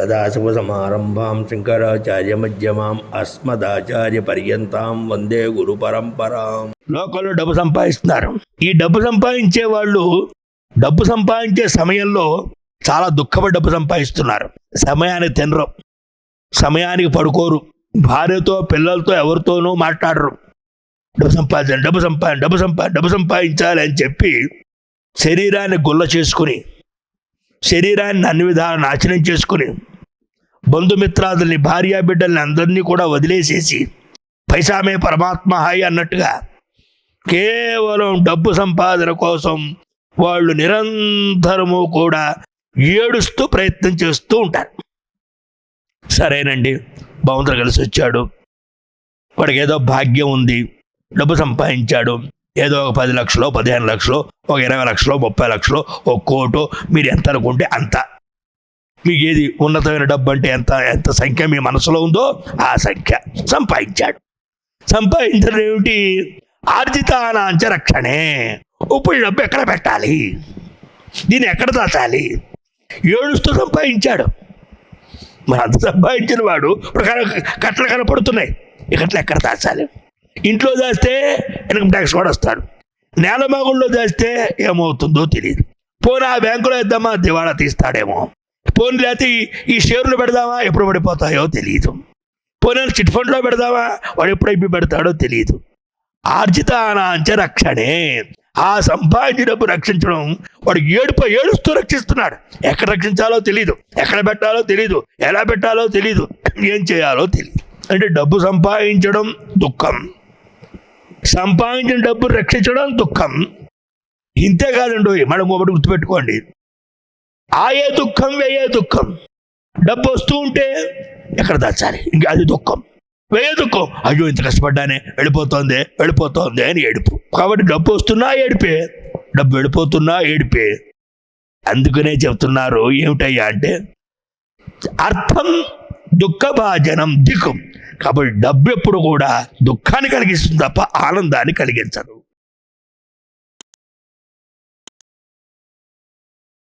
సదాశివసమారంభాం శంకరాచార్యమధ్యమాం అస్మదాచార్యపర్యంతాం వందే గురు పరంపరాం. లోకంలో డబ్బు సంపాదిస్తున్నారు. ఈ డబ్బు సంపాదించే వాళ్ళు డబ్బు సంపాదించే సమయంలో చాలా దుఃఖపడి డబ్బు సంపాదిస్తున్నారు. సమయానికి తినరు, సమయానికి పడుకోరు, భార్యతో పిల్లలతో ఎవరితోనూ మాట్లాడరు. డబ్బు సంపాదించాలి అని చెప్పి శరీరాన్ని గుల్ల చేసుకుని, శరీరాన్ని అన్ని విధాలు నాశనం చేసుకుని, బంధుమిత్రాదుల్ని, భార్యా బిడ్డల్ని అందరినీ కూడా వదిలేసేసి పైసామే పరమాత్మ హాయి అన్నట్టుగా కేవలం డబ్బు సంపాదన కోసం వాళ్ళు నిరంతరము కూడా ఏడుస్తూ ప్రయత్నం చేస్తూ ఉంటారు. సరేనండి, భగవంతుడు కలిసి వచ్చాడు, వాడికి ఏదో భాగ్యం ఉంది, డబ్బు సంపాదించాడు, ఏదో ఒక 10 లక్షలు, 15 లక్షలు, ఒక 20 లక్షలు, 30 లక్షలు, ఒక కోటో, మీరు ఎంత అనుకుంటే అంత, మీకు ఏది ఉన్నతమైన డబ్బు అంటే ఎంత సంఖ్య మీ మనసులో ఉందో ఆ సంఖ్య సంపాదించాడు. సంపాదించడం ఏమిటి? ఆర్జితానాంచ రక్షణే. ఇప్పుడు డబ్బు ఎక్కడ పెట్టాలి, దీన్ని ఎక్కడ దాచాలి? ఏడుస్తూ సంపాదించాడు. మరి అంత సంపాదించిన వాడు కట్టలు కనపడుతున్నాయి, ఈ కట్టలు ఎక్కడ దాచాలి? ఇంట్లో దాస్తే ఇన్కమ్ ట్యాక్స్ కూడా వస్తాడు, నేలమాగుల్లో దాస్తే ఏమవుతుందో తెలియదు. పోనీ ఆ బ్యాంకులో ఇద్దామా, దివాళా తీస్తాడేమో. పోనీ లేకపోతే ఈ షేర్లు పెడదామా, ఎప్పుడు పడిపోతాయో తెలియదు. పోనీ చిట్ ఫండ్లో పెడదామా, వాడు ఎప్పుడు అయిపోయి పెడతాడో తెలియదు. ఆర్జితానాంచ రక్షణే. ఆ సంపాదించిన డబ్బు రక్షించడం, వాడు ఏడుస్తూ రక్షిస్తున్నాడు. ఎక్కడ రక్షించాలో తెలియదు, ఎక్కడ పెట్టాలో తెలియదు, ఎలా పెట్టాలో తెలియదు, ఏం చేయాలో తెలియదు. అంటే డబ్బు సంపాదించడం దుఃఖం, సంపాదించిన డబ్బు రక్షించడం దుఃఖం. ఇంతే కాదండి, మనం ఒకటి గుర్తుపెట్టుకోండి, ఆయే దుఃఖం వేయే దుఃఖం. డబ్బు వస్తూ ఉంటే ఎక్కడ దాచాలి, ఇంకా అది దుఃఖం. వేయే దుఃఖం, అయ్యో ఇంత కష్టపడ్డానే, వెళ్ళిపోతోంది అని ఏడుపు. కాబట్టి డబ్బు వస్తున్నా ఏడిపే, డబ్బు వెళ్ళిపోతున్నా ఏడిపే. అందుకనే చెప్తున్నారు ఏమిటయ్యా అంటే అర్థం దుఃఖభాజనం దిక్కుం. కాబట్టి డబ్బు ఎప్పుడు కూడా దుఃఖాన్ని కలిగిస్తుంది తప్ప ఆనందాన్ని కలిగించదు.